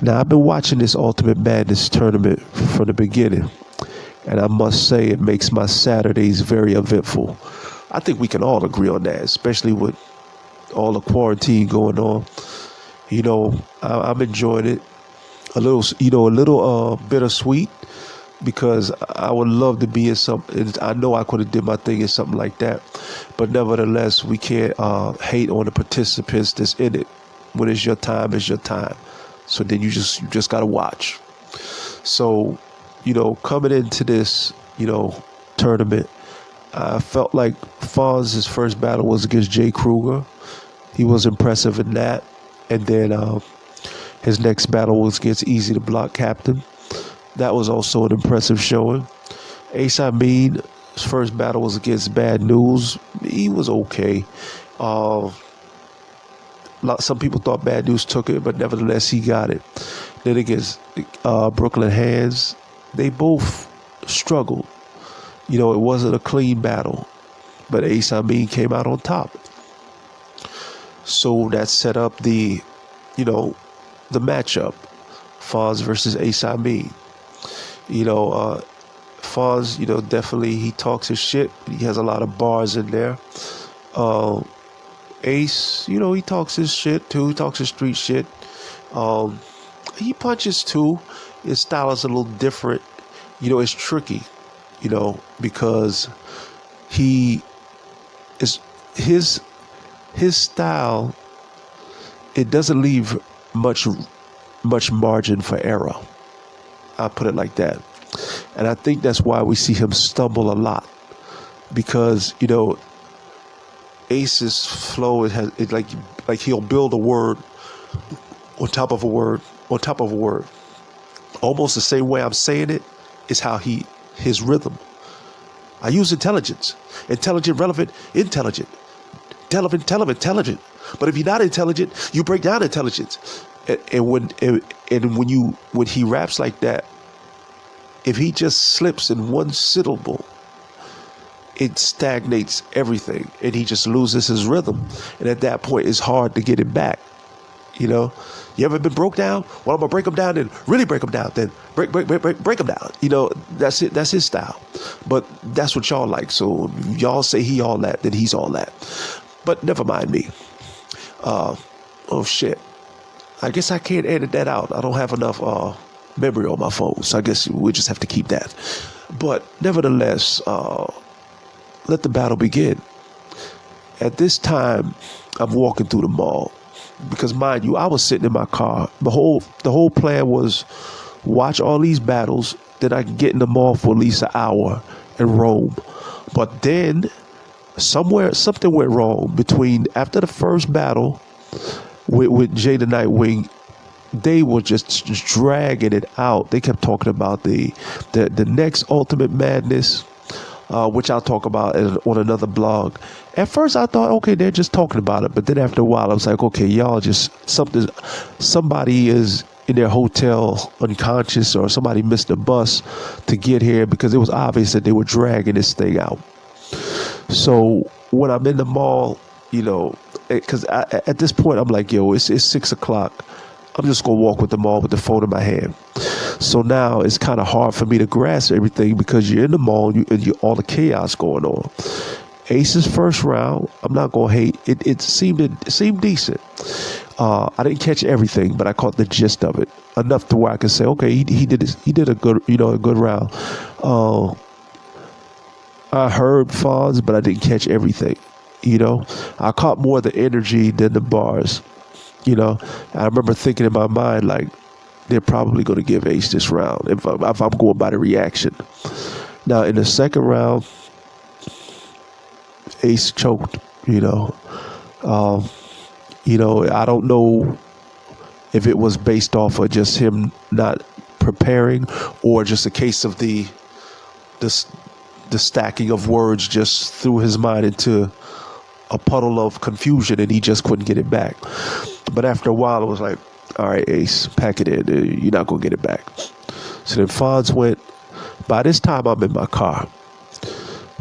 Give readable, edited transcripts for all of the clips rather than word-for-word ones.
Now, I've been watching this Ultimate Madness tournament from the beginning, and I must say it makes my Saturdays very eventful. I think we can all agree on that, especially with all the quarantine going on. I'm enjoying it. A little, a little bittersweet because I would love to be in something. I know I could have did my thing in something like that, but nevertheless, we can't hate on the participants that's in it. When it's your time, it's your time. So then you just gotta watch. So, coming into this, tournament, I felt like Fonz's first battle was against Jay Kruger. He was impressive in that, and then his next battle was against Easy the Block Captain. That was also an impressive showing. Ace Amin, his first battle was against Bad News. He was okay. Uh, some people thought Bad News took it, but nevertheless he got it. Then against Brooklyn Hands, they both struggled. It wasn't a clean battle, but Ace Amin came out on top. So that set up the matchup, Fonz versus Ace Amin. Fonz, definitely he talks his shit. He has a lot of bars in there. Uh, Ace, he talks his shit too. He talks his street shit. Um, he punches too. His style is a little different. It's tricky, because he is his style. It doesn't leave much margin for error. I'll put it like that. And I think that's why we see him stumble a lot. Because, Ace's flow it like he'll build a word on top of a word on top of a word. Almost the same way I'm saying it is how his rhythm. I use intelligence. Intelligent, relevant, intelligent. Intelligent. But if you're not intelligent, you break down intelligence. When he raps like that, if he just slips in one syllable, it stagnates everything, and he just loses his rhythm. And at that point, it's hard to get it back. You ever been broke down? Well, I'm gonna break them down, and really break them down, then break them down. That's it. That's his style. But that's what y'all like. So if y'all say he all that, then he's all that. But never mind me. Oh shit. I guess I can't edit that out. I don't have enough memory on my phone, so I guess we just have to keep that. But nevertheless, let the battle begin. At this time, I'm walking through the mall because, mind you, I was sitting in my car. The whole plan was watch all these battles, then I can get in the mall for at least an hour and roam. But then something went wrong after the first battle with Jay the Nightwing. They were just dragging it out. They kept talking about the next Ultimate Madness, which I'll talk about on another blog. At first, I thought, okay, they're just talking about it. But then after a while, I was like, okay, y'all just somebody is in their hotel unconscious, or somebody missed the bus to get here, because it was obvious that they were dragging this thing out. So when I'm in the mall, because at this point, I'm like, yo, it's 6 o'clock. I'm just going to walk with the mall with the phone in my hand. So now it's kind of hard for me to grasp everything, because you're in the mall and you all the chaos going on. Ace's first round, I'm not going to hate. It seemed decent. I didn't catch everything, but I caught the gist of it enough to where I could say, okay, he did a good round. I heard Fonz, but I didn't catch everything. I caught more of the energy than the bars. I remember thinking in my mind, like, they're probably going to give Ace this round if I'm going by the reaction. Now, in the second round, Ace choked. I don't know if it was based off of just him not preparing, or just a case of the stacking of words just threw his mind into a puddle of confusion, and he just couldn't get it back. But after a while, it was like, all right, Ace, pack it in. You're not going to get it back. So then Fonz went. By this time, I'm in my car.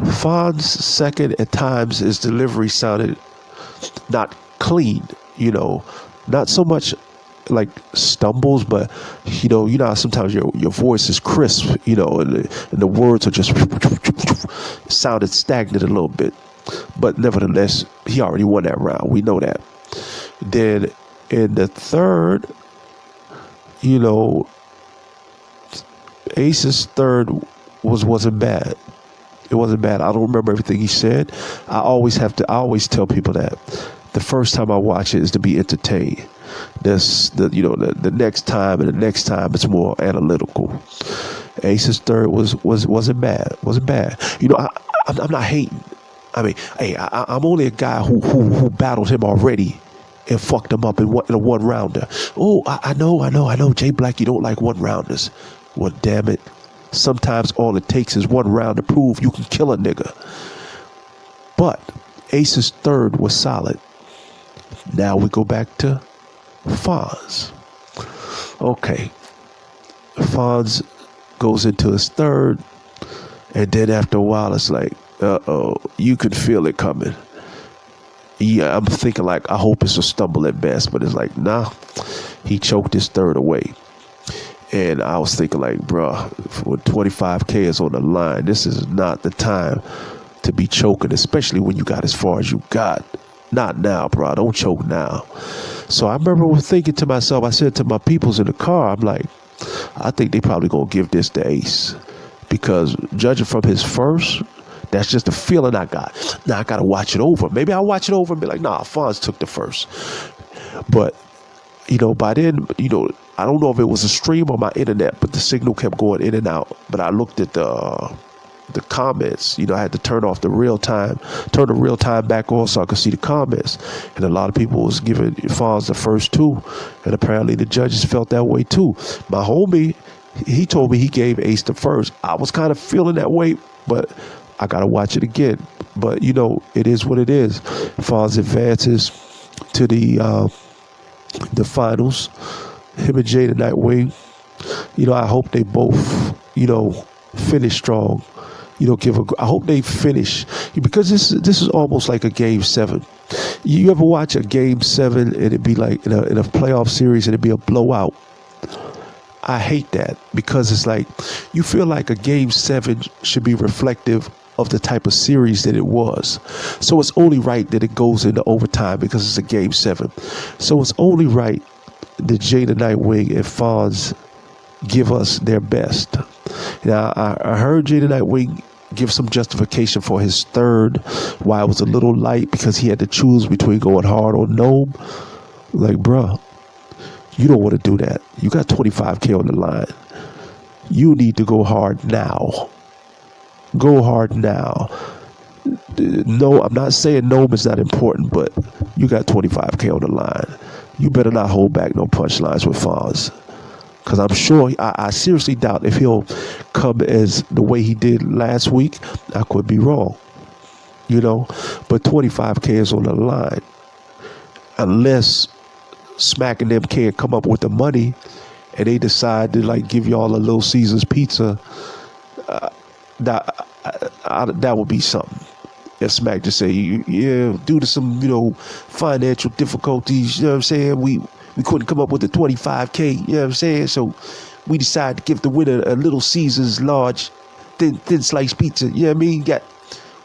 Fonz, second, at times, his delivery sounded not clean, not so much like stumbles, but you know how sometimes your voice is crisp, and the words are just sounded stagnant a little bit. But nevertheless, he already won that round. We know that. Then in the third, you know, Ace's third wasn't bad. It wasn't bad. I don't remember everything he said. I always tell people that the first time I watch it is to be entertained. The next time and the next time it's more analytical. Ace's third wasn't bad. Wasn't bad. I'm not hating. I mean, hey, I'm only a guy who battled him already and fucked him up in a one rounder. Oh, I know, Jay Black, you don't like one rounders. Well, damn it. Sometimes all it takes is one round to prove you can kill a nigga. But Ace's third was solid. Now we go back to Fonz. Okay. Fonz goes into his third, and then after a while it's like, you could feel it coming. Yeah, I'm thinking like, I hope it's a stumble at best, but it's like, nah, he choked his third away. And I was thinking like, bruh, when 25K is on the line, this is not the time to be choking, especially when you got as far as you got. Not now, bro. Don't choke now. So I remember thinking to myself, I said to my peoples in the car, I'm like, I think they probably gonna give this to Ace. Because judging from his first, that's just the feeling I got. Now I gotta watch it over. Maybe I'll watch it over and be like, nah, Fonz took the first. But, by then, I don't know if it was a stream or my internet, but the signal kept going in and out. But I looked at the comments. I had to turn the real time back on so I could see the comments. And a lot of people was giving Fonz the first two. And apparently the judges felt that way too. My homie, he told me he gave Ace the first. I was kind of feeling that way, but I got to watch it again. But, it is what it is. Fonz advances to the finals. Him and Jay the Nightwing. I hope they both, finish strong. I hope they finish, because this is almost like a game 7. You ever watch a game 7 and it'd be like in a playoff series and it'd be a blowout? I hate that, because it's like you feel like a game 7 should be reflective of the type of series that it was. So it's only right that it goes into overtime because it's a game 7. So it's only right that Jay the Nightwing and Fonz give us their best. Now, I heard Jay the Nightwing give some justification for his third, why it was a little light, because he had to choose between going hard or gnome. Like, bruh, you don't want to do that. You got 25K on the line. You need to go hard now. Go hard now. No, I'm not saying gnome is not important, but you got 25K on the line. You better not hold back no punchlines with Fonz. Because I'm sure, I seriously doubt if he'll come as the way he did last week. I could be wrong, but 25K is on the line. Unless Smack and them can't come up with the money and they decide to like give y'all a Little Caesars pizza, that would be something. If Smack just say, yeah, due to some, financial difficulties, what I'm saying, we couldn't come up with the 25K, what I'm saying? So we decided to give the winner a Little Caesars large thin slice pizza, what I mean? Got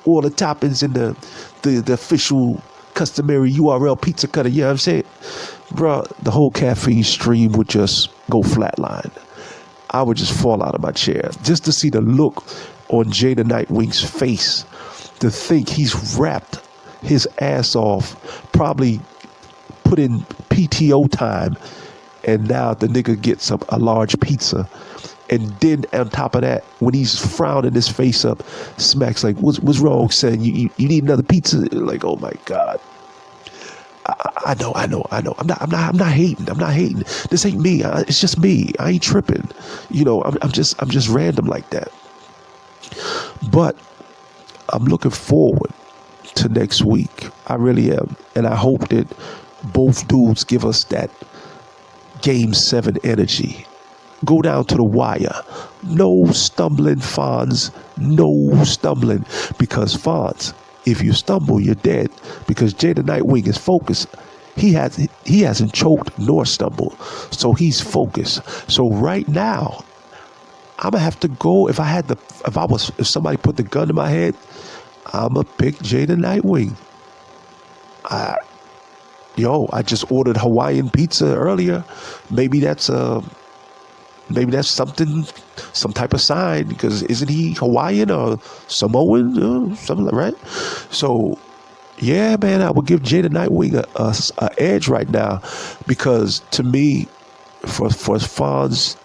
all the toppings and the official customary URL pizza cutter, what I'm saying? Bro, the whole caffeine stream would just go flatline. I would just fall out of my chair just to see the look on Jay the Nightwing's face, to think he's wrapped his ass off, probably put in PTO time, and now the nigga gets a large pizza. And then on top of that, when he's frowning his face up, Smack's like, what's wrong, son? You need another pizza? Like, oh my God. I know. I'm not hating. This ain't me. It's just me. I ain't tripping. I'm just random like that. But I'm looking forward to next week. I really am. And I hope that both dudes give us that game 7 energy. Go down to the wire. No stumbling, Fonz. No stumbling. Because Fonz, if you stumble, you're dead. Because Jay the Nightwing is focused. he hasn't choked nor stumbled, so he's focused. So right now, I'm gonna have to go. If somebody put the gun to my head, I'm gonna pick Jada Nightwing. I just ordered Hawaiian pizza earlier. Maybe that's something, some type of sign, because isn't he Hawaiian or Samoan, something like, right? So yeah, man, I would give Jada Nightwing a edge right now, because to me, for Fonz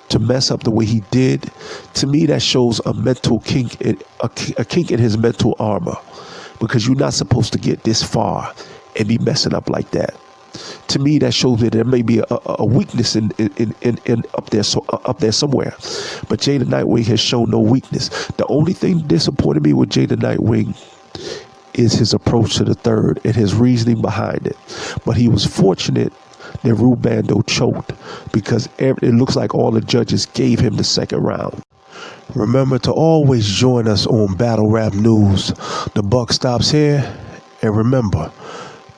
to mess up the way he did, to me that shows a mental kink, a kink in his mental armor, because you're not supposed to get this far and be messing up like that. To me, that shows that there may be a weakness in up there, up there somewhere. But Jada Nightwing has shown no weakness. The only thing disappointed me with Jada Nightwing is his approach to the third and his reasoning behind it. But he was fortunate that Rubando choked, because it looks like all the judges gave him the second round. Remember to always join us on Battle Rap News. The buck stops here, and remember,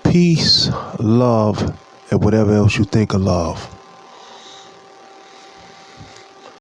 peace, love, and whatever else you think of love.